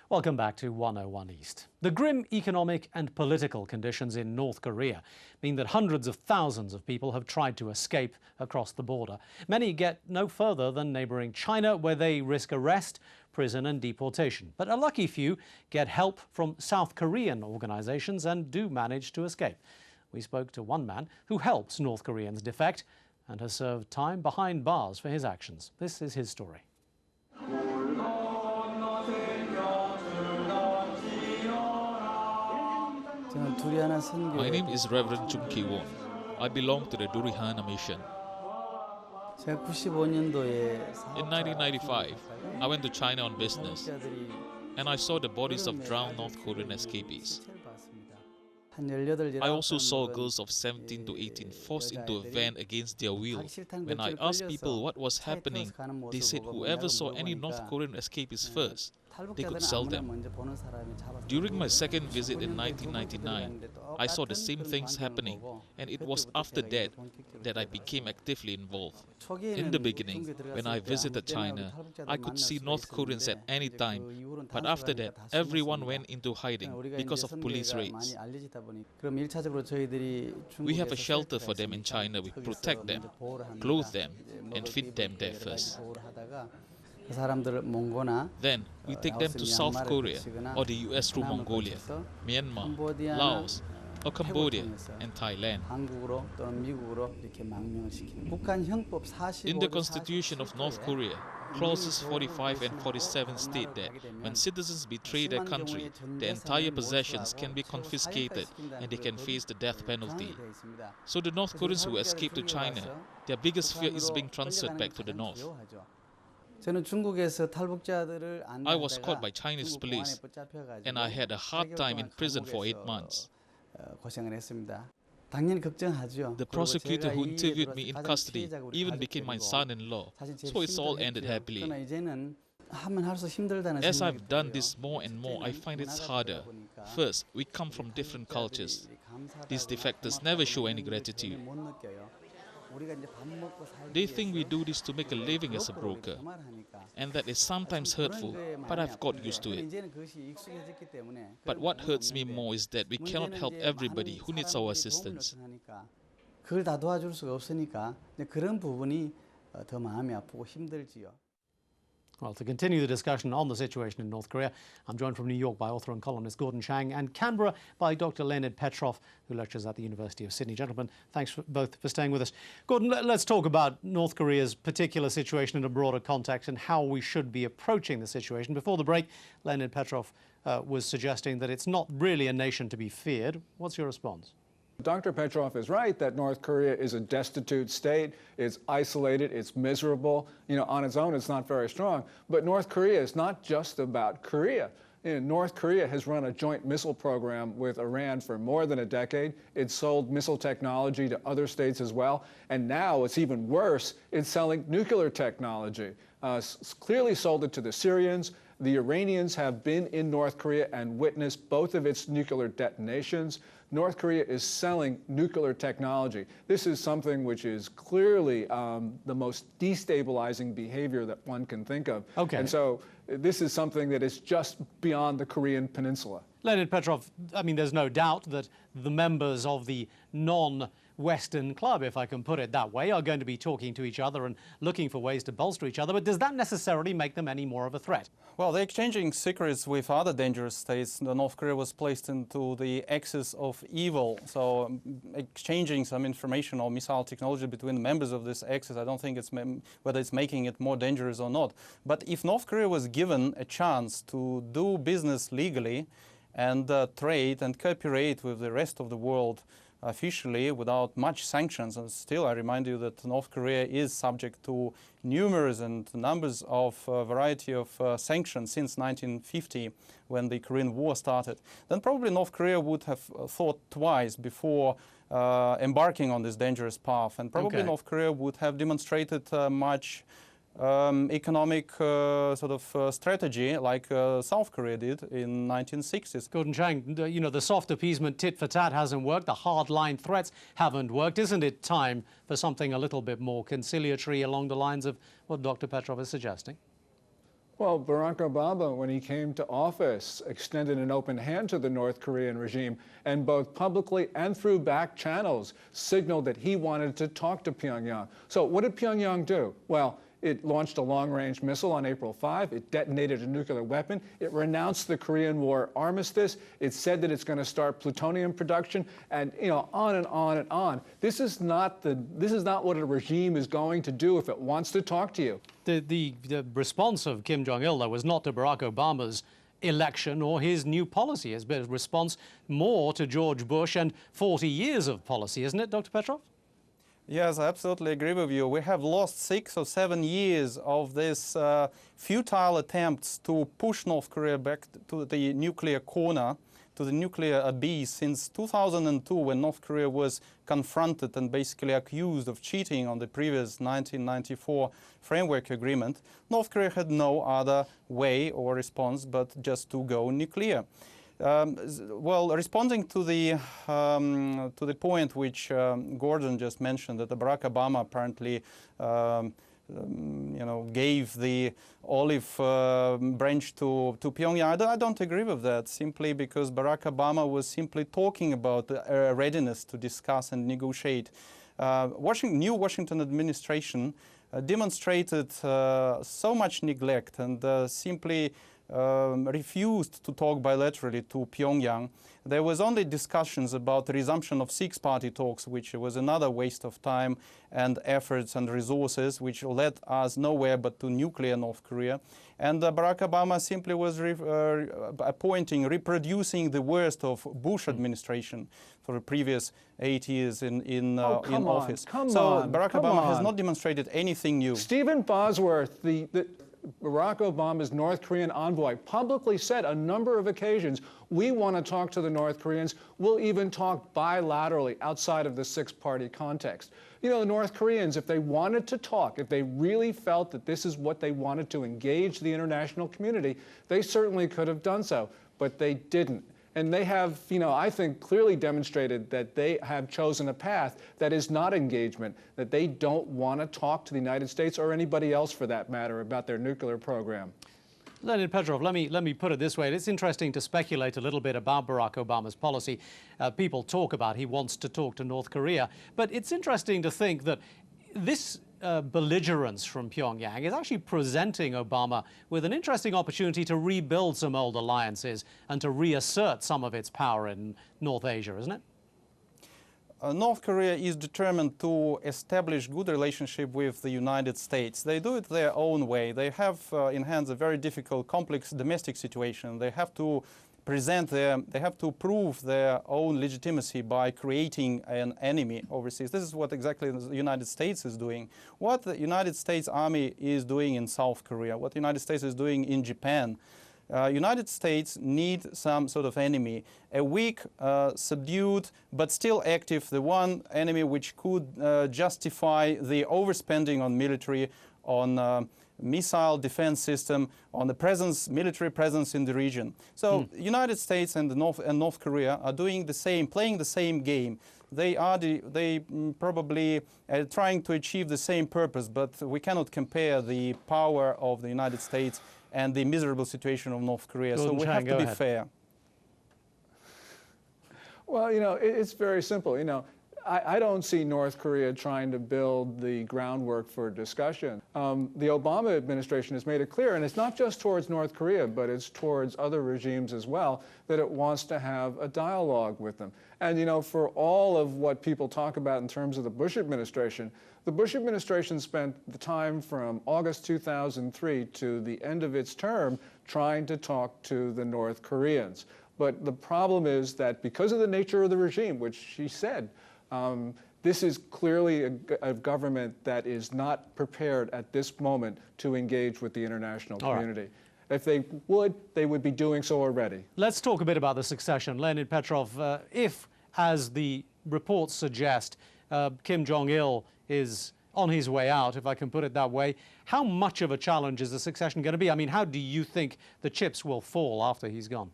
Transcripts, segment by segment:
Welcome back to 101 East. The grim economic and political conditions in North Korea mean that hundreds of thousands of people have tried to escape across the border. Many get no further than neighboring China, where they risk arrest, prison and deportation. But a lucky few get help from South Korean organizations and do manage to escape. We spoke to one man who helps North Koreans defect and has served time behind bars for his actions. This is his story. My name is Reverend Chung Ki-won. I belong to the Durihana mission. In 1995, I went to China on business, and I saw the bodies of drowned North Korean escapees. I also saw girls of 17 to 18 forced into a van against their will. When I asked people what was happening, they said whoever saw any North Korean escapees first, they could sell them. During my second visit in 1999, I saw the same things happening, and it was after that that I became actively involved. In the beginning, when I visited China, I could see North Koreans at any time, but after that, everyone went into hiding because of police raids. We have a shelter for them in China. We protect them, clothe them, and feed them there first. Then we take them to South Korea or the US through Mongolia, Myanmar, Laos, or Cambodia and Thailand. In the Constitution of North Korea, clauses 45 and 47 state that when citizens betray their country, their entire possessions can be confiscated and they can face the death penalty. So the North Koreans who escape to China, their biggest fear is being transferred back to the north. I was caught by Chinese police, and I had a hard time in prison for 8 months. The prosecutor who interviewed me in custody even became my son-in-law, so it's all ended happily. As I've done this more and more, I find it's harder. First, we come from different cultures. These defectors never show any gratitude. They think we do this to make a living as a broker, and that is sometimes hurtful, but I've got used to it. But what hurts me more is that we cannot help everybody who needs our assistance. Well, to continue the discussion on the situation in North Korea, I'm joined from New York by author and columnist Gordon Chang, and Canberra by Dr. Leonard Petrov, who lectures at the University of Sydney. Gentlemen, thanks both for staying with us. Gordon, let's talk about North Korea's particular situation in a broader context and how we should be approaching the situation. Before the break, Leonard Petrov was suggesting that it's not really a nation to be feared. What's your response? Dr. Petrov is right that North Korea is a destitute state. It's isolated, it's miserable. You know, on its own, it's not very strong. But North Korea is not just about Korea. You know, North Korea has run a joint missile program with Iran for more than a decade. It's sold missile technology to other states as well. And now it's even worse. It's selling nuclear technology. Clearly sold it to the Syrians. The Iranians have been in North Korea and witnessed both of its nuclear detonations. North Korea is selling nuclear technology. This is something which is clearly the most destabilizing behavior that one can think of. Okay. And so this is something that is just beyond the Korean peninsula. Leonard Petrov, I mean, there's no doubt that the members of the non-Western club, if I can put it that way, are going to be talking to each other and looking for ways to bolster each other. But does that necessarily make them any more of a threat? Well, they're exchanging secrets with other dangerous states. North Korea was placed into the axis of evil. So exchanging some information or missile technology between the members of this axis, I don't think it's whether it's making it more dangerous or not. But if North Korea was given a chance to do business legally and trade and cooperate with the rest of the world officially without much sanctions, and still I remind you that North Korea is subject to numerous and numbers of variety of sanctions since 1950 when the Korean War started, then probably North Korea would have thought twice before embarking on this dangerous path, and probably North Korea would have demonstrated much economic strategy like South Korea did in 1960s. Gordon Chang, you know, the soft appeasement tit for tat hasn't worked, the hard-line threats haven't worked. Isn't it time for something a little bit more conciliatory along the lines of what Dr. Petrov is suggesting? Well, Barack Obama, when he came to office, extended an open hand to the North Korean regime and both publicly and through back channels signaled that he wanted to talk to Pyongyang. So what did Pyongyang do? Well, it launched a long-range missile on April 5. It detonated a nuclear weapon. It renounced the Korean War armistice. It said that it's going to start plutonium production, and on and on and on. This is not what a regime is going to do if it wants to talk to you. The response of Kim Jong-il, though, was not to Barack Obama's election or his new policy. It's been a response more to George Bush and 40 years of policy, isn't it, Dr. Petrov? Yes, I absolutely agree with you. We have lost 6 or 7 years of this futile attempts to push North Korea back to the nuclear corner, to the nuclear abyss since 2002, when North Korea was confronted and basically accused of cheating on the previous 1994 framework agreement. North Korea had no other way or response but just to go nuclear. Well, responding to the point which Gordon just mentioned, that Barack Obama apparently gave the olive branch to Pyongyang. I don't agree with that, simply because Barack Obama was simply talking about the readiness to discuss and negotiate. New Washington administration demonstrated so much neglect and simply refused to talk bilaterally to Pyongyang. There was only discussions about the resumption of six-party talks, which was another waste of time and efforts and resources, which led us nowhere but to nuclear North Korea. And Barack Obama simply was reproducing the worst of Bush administration for the previous 8 years in office. Barack Obama has not demonstrated anything new. Stephen Bosworth, the Barack Obama's North Korean envoy, publicly said a number of occasions, we want to talk to the North Koreans. We'll even talk bilaterally outside of the six-party context. You know, the North Koreans, if they wanted to talk, if they really felt that this is what they wanted to engage the international community, they certainly could have done so, but they didn't. And they have, I think, clearly demonstrated that they have chosen a path that is not engagement, that they don't want to talk to the United States or anybody else, for that matter, about their nuclear program. Leonid Petrov, let me put it this way. It's interesting to speculate a little bit about Barack Obama's policy. People talk about he wants to talk to North Korea, but it's interesting to think that this belligerence from Pyongyang is actually presenting Obama with an interesting opportunity to rebuild some old alliances and to reassert some of its power in North Asia, isn't it? North Korea is determined to establish good relationship with the United States. They do it their own way. They have in hands a very difficult, complex domestic situation. They have to they have to prove their own legitimacy by creating an enemy overseas. This is what exactly the United States is doing. What the United States Army is doing in South Korea, what the United States is doing in Japan. United States need some sort of enemy, a weak, subdued, but still active, the one enemy which could justify the overspending on military, on missile defense system, on the presence, military presence in the region. So United States and North Korea are doing the same, playing the same game. They are probably trying to achieve the same purpose, but we cannot compare the power of the United States and the miserable situation of North Korea. So we have to be fair. Well, it's very simple. I don't see North Korea trying to build the groundwork for discussion. The Obama administration has made it clear, and it's not just towards North Korea, but it's towards other regimes as well, that it wants to have a dialogue with them. And, for all of what people talk about in terms of the Bush administration, the Bush administration spent the time from August 2003 to the end of its term trying to talk to the North Koreans. But the problem is that because of the nature of the regime, which she said, this is clearly a government that is not prepared at this moment to engage with the international community. If they would be doing so already. Let's talk a bit about the succession. Leonid Petrov, if, as the reports suggest, Kim Jong-il is on his way out, if I can put it that way, how much of a challenge is the succession going to be? I mean, how do you think the chips will fall after he's gone?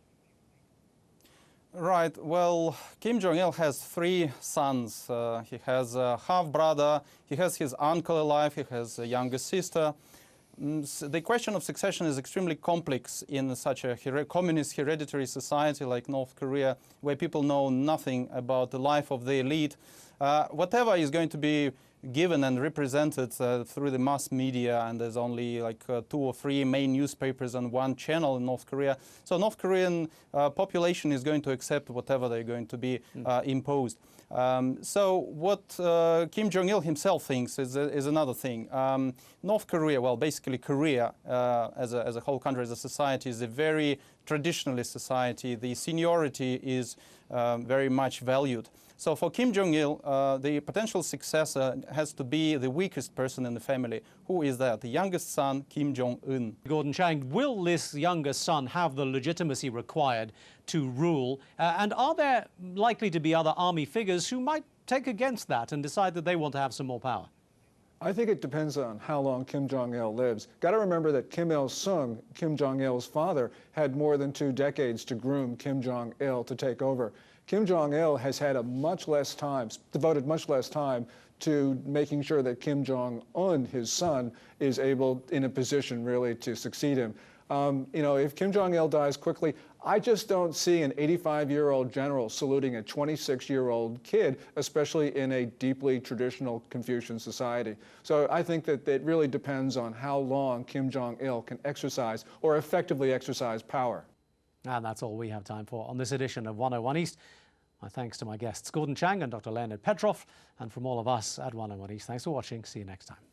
Right. Well, Kim Jong-il has 3 sons. He has a half-brother, he has his uncle alive, he has a younger sister. The question of succession is extremely complex in such a communist hereditary society like North Korea, where people know nothing about the life of the elite. Whatever is going to be given and represented through the mass media, and there's only like 2 or 3 main newspapers and 1 channel in North Korea. So North Korean population is going to accept whatever they're going to be imposed. So what Kim Jong-il himself thinks is another thing. North Korea, well, basically Korea as a whole country, as a society, is a very traditionalist society. The seniority is very much valued. So for Kim Jong-il, the potential successor has to be the weakest person in the family. Who is that? The youngest son, Kim Jong-un. Gordon Chang, will this youngest son have the legitimacy required to rule? And are there likely to be other army figures who might take against that and decide that they want to have some more power? I think it depends on how long Kim Jong-il lives. Got to remember that Kim Il-sung, Kim Jong-il's father, had more than 2 decades to groom Kim Jong-il to take over. Kim Jong-il has had devoted much less time to making sure that Kim Jong-un, his son, is in a position really to succeed him. You know, if Kim Jong-il dies quickly, I just don't see an 85-year-old general saluting a 26-year-old kid, especially in a deeply traditional Confucian society. So I think that it really depends on how long Kim Jong-il can exercise or effectively exercise power. And that's all we have time for on this edition of 101 East. My thanks to my guests, Gordon Chang and Dr. Leonid Petrov. And from all of us at 101 East, thanks for watching. See you next time.